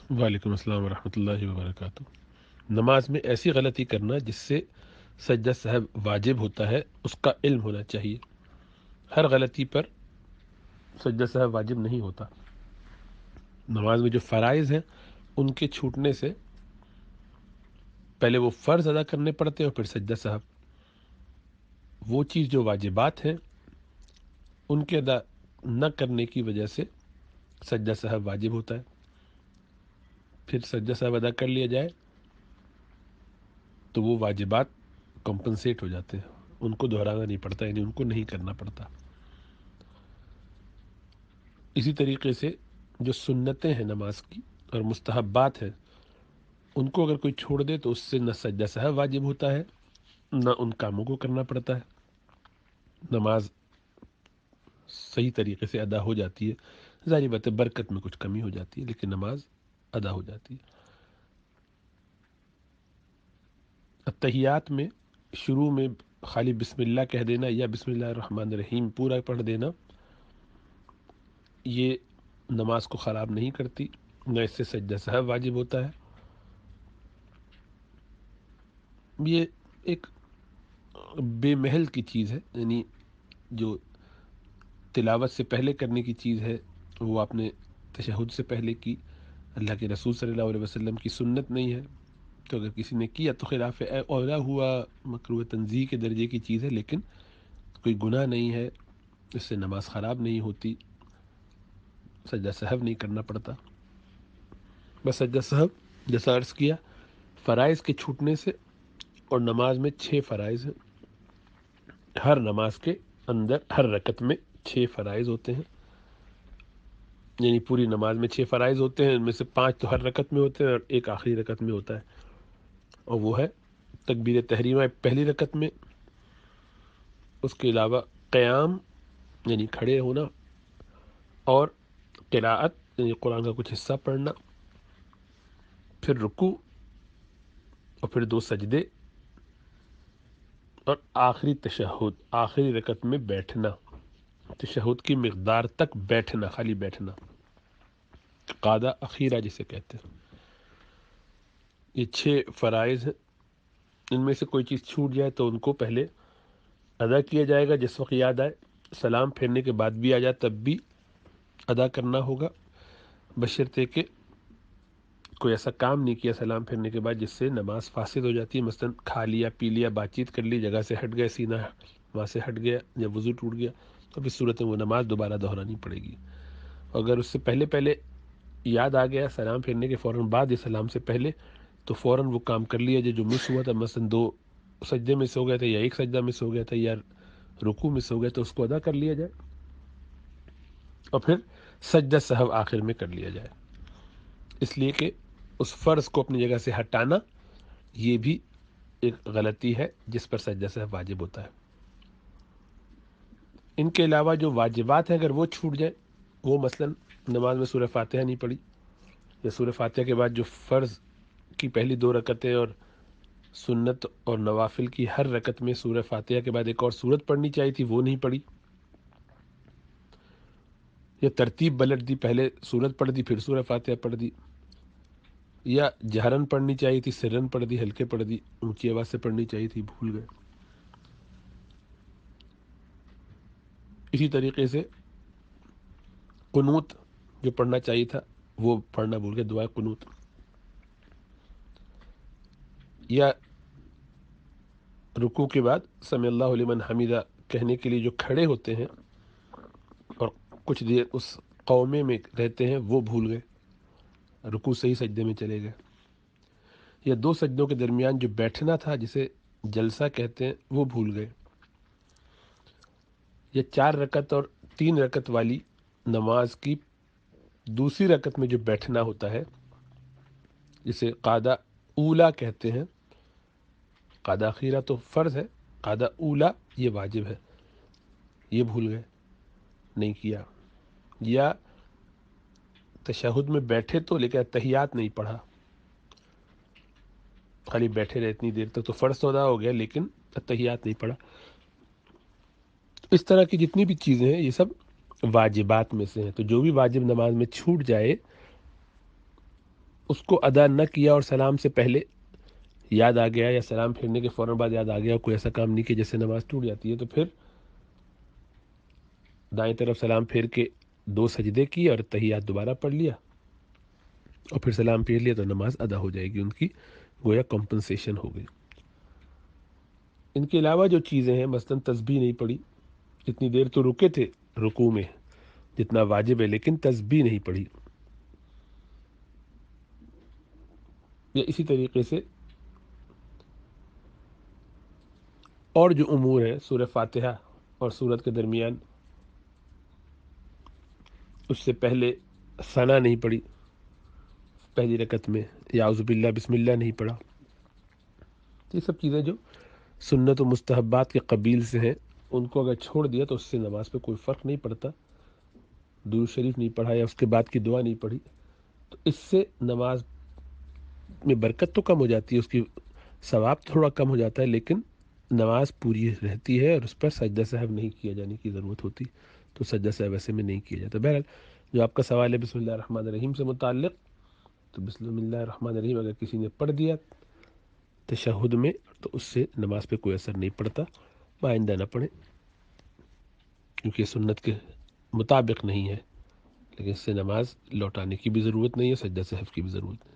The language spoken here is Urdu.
وعلیکم السلام ورحمۃ اللہ وبرکاتہ۔ نماز میں ایسی غلطی کرنا جس سے سجدہ صاحب واجب ہوتا ہے، اس کا علم ہونا چاہیے۔ ہر غلطی پر سجدہ صاحب واجب نہیں ہوتا۔ نماز میں جو فرائض ہیں ان کے چھوٹنے سے پہلے وہ فرض ادا کرنے پڑتے ہیں اور پھر سجدہ صاحب۔ وہ چیز جو واجبات ہیں ان کے ادا نہ کرنے کی وجہ سے سجدہ صاحب واجب ہوتا ہے، پھر سجدہ صاحب ادا کر لیا جائے تو وہ واجبات کمپنسیٹ ہو جاتے ہیں، ان کو دہرانا نہیں پڑتا، یعنی ان کو نہیں کرنا پڑتا۔ اسی طریقے سے جو سنتیں ہیں نماز کی اور مستحبات ہیں ان کو اگر کوئی چھوڑ دے تو اس سے نہ سجدہ صاحب واجب ہوتا ہے نہ ان کاموں کو کرنا پڑتا ہے، نماز صحیح طریقے سے ادا ہو جاتی ہے۔ ظاہر بات ہے برکت میں کچھ کمی ہو جاتی ہے لیکن نماز ادا ہو جاتی ہے۔ اتحیات میں شروع میں خالی بسم اللہ کہہ دینا یا بسم اللہ الرحمن الرحیم پورا پڑھ دینا یہ نماز کو خراب نہیں کرتی، نہ اس سے سجدہ صاحب واجب ہوتا ہے۔ یہ ایک بے محل کی چیز ہے، یعنی جو تلاوت سے پہلے کرنے کی چیز ہے وہ آپ نے تشہد سے پہلے کی، اللہ کے رسول صلی اللہ علیہ وسلم کی سنت نہیں ہے، تو اگر کسی نے کیا تو خلاف اولا ہوا، مکروہ تنزیہ کے درجے کی چیز ہے، لیکن کوئی گناہ نہیں ہے، اس سے نماز خراب نہیں ہوتی، سجدہ سہو نہیں کرنا پڑتا۔ بس سجدہ سہو جیسا عرض کیا فرائض کے چھوٹنے سے، اور نماز میں 6 فرائض ہیں، ہر نماز کے اندر ہر رکعت میں 6 فرائض ہوتے ہیں، یعنی پوری نماز میں 6 فرائض ہوتے ہیں، ان میں سے 5 تو ہر رکعت میں ہوتے ہیں اور ایک آخری رکعت میں ہوتا ہے، اور وہ ہے تکبیر تحریمہ پہلی رکعت میں، اس کے علاوہ قیام یعنی کھڑے ہونا، اور قراءت یعنی قرآن کا کچھ حصہ پڑھنا، پھر رکوع، اور پھر 2 سجدے، اور آخری تشہد، آخری رکعت میں بیٹھنا، تشہد کی مقدار تک بیٹھنا، خالی بیٹھنا، قعدہ اخیرہ جسے کہتے ہیں۔ یہ 6 فرائض ہیں، ان میں سے کوئی چیز چھوٹ جائے تو ان کو پہلے ادا کیا جائے گا جس وقت یاد آئے، سلام پھیرنے کے بعد بھی آ جائے تب بھی ادا کرنا ہوگا، بشرطے کہ کوئی ایسا کام نہیں کیا سلام پھیرنے کے بعد جس سے نماز فاسد ہو جاتی ہے، مثلا کھا لیا پی لیا بات چیت کر لی، جگہ سے ہٹ گئے، سینہ وہاں سے ہٹ گیا یا وضو ٹوٹ گیا، تو اس صورت میں وہ نماز دوبارہ دہرانی پڑے گی۔ اگر اس سے پہلے یاد آ گیا سلام پھیرنے کے فوراً بعد یا سلام سے پہلے، تو فوراً وہ کام کر لیا جو مس ہوا تھا، مثلا 2 سجدے مس ہو گیا تھا یا 1 سجدہ مس ہو گیا تھا یا رکوع مس ہو گیا تو اس کو ادا کر لیا جائے، اور پھر سجدہ سہو آخر میں کر لیا جائے، اس لیے کہ اس فرض کو اپنی جگہ سے ہٹانا یہ بھی ایک غلطی ہے جس پر سجدہ سہو واجب ہوتا ہے۔ ان کے علاوہ جو واجبات ہیں اگر وہ چھوٹ جائے، وہ مثلا نماز میں سورہ فاتحہ نہیں پڑھی، یا سورہ فاتحہ کے بعد جو فرض کی پہلی 2 رکعتیں اور سنت اور نوافل کی ہر رکعت میں سورہ فاتحہ کے بعد ایک اور سورت پڑھنی چاہیے تھی وہ نہیں پڑھی، یا ترتیب پلٹ دی، پہلے سورت پڑھ دی پھر سورہ فاتحہ پڑھ دی، یا جہرن پڑھنی چاہیے تھی سرن پڑھ دی، ہلکے پڑھ دی، اونچی آواز سے پڑھنی چاہیے تھی بھول گئے۔ اسی طریقے سے قنوت جو پڑھنا چاہیے تھا وہ پڑھنا بھول گئے، دعائے قنوت، یا رکوع کے بعد سمی اللہ لمن حمیدہ کہنے کے لیے جو کھڑے ہوتے ہیں اور کچھ دیر اس قومے میں رہتے ہیں وہ بھول گئے، رکوع سے ہی سجدے میں چلے گئے، یا 2 سجدوں کے درمیان جو بیٹھنا تھا جسے جلسہ کہتے ہیں وہ بھول گئے، یا 4 رکعت اور 3 رکعت والی نماز کی دوسری رکعت میں جو بیٹھنا ہوتا ہے جسے قعدہ اولا کہتے ہیں، قعدہ اخیرہ تو فرض ہے، قعدہ اولا یہ واجب ہے، یہ بھول گئے نہیں کیا، یا تشہد میں بیٹھے تو لیکن تحیات نہیں پڑھا، خالی بیٹھے رہے اتنی دیر تک، تو فرض تو ادا ہو گیا لیکن تحیات نہیں پڑھا۔ اس طرح کی جتنی بھی چیزیں ہیں یہ سب واجبات میں سے ہیں، تو جو بھی واجب نماز میں چھوٹ جائے اس کو ادا نہ کیا اور سلام سے پہلے یاد آ گیا، یا سلام پھیرنے کے فوراً بعد یاد آ گیا، کوئی ایسا کام نہیں کہ جس سے نماز ٹوٹ جاتی ہے، تو پھر دائیں طرف سلام پھیر کے 2 سجدے کیے اور تحیات دوبارہ پڑھ لیا اور پھر سلام پھیر لیا، تو نماز ادا ہو جائے گی، ان کی گویا کمپنسیشن ہو گئی۔ ان کے علاوہ جو چیزیں ہیں، مثلاً تسبیح نہیں پڑھی، اتنی دیر تو رکے تھے رکوع میں جتنا واجب ہے، لیکن تسبیح نہیں پڑھی، یا اسی طریقے سے اور جو امور ہیں، سورہ فاتحہ اور سورت کے درمیان اس سے پہلے ثنا نہیں پڑھی پہلی رکعت میں، یا اعوذ باللہ بسم اللہ نہیں پڑھا، یہ سب چیزیں جو سنت و مستحبات کے قبیل سے ہیں، ان کو اگر چھوڑ دیا تو اس سے نماز پہ کوئی فرق نہیں پڑتا۔ درود شریف نہیں پڑھا یا اس کے بعد کی دعا نہیں پڑھی، تو اس سے نماز میں برکت تو کم ہو جاتی ہے، اس کی ثواب تھوڑا کم ہو جاتا ہے، لیکن نماز پوری رہتی ہے اور اس پر سجدہ سہو نہیں کیا جانے کی ضرورت ہوتی، تو سجدہ سہو ایسے میں نہیں کیا جاتا۔ بہرحال جو آپ کا سوال ہے بسم اللہ الرحمن الرحیم سے متعلق، تو بسم اللہ الرحمن الرحیم اگر کسی نے پڑھ دیا تشہد میں تو اس سے نماز پہ کوئی اثر نہیں پڑتا، آئندہ نہ پڑھیں، کیونکہ سنت کے مطابق نہیں ہے، لیکن اس سے نماز لوٹانے کی بھی ضرورت نہیں ہے، سجدہ سہو کی بھی ضرورت نہیں۔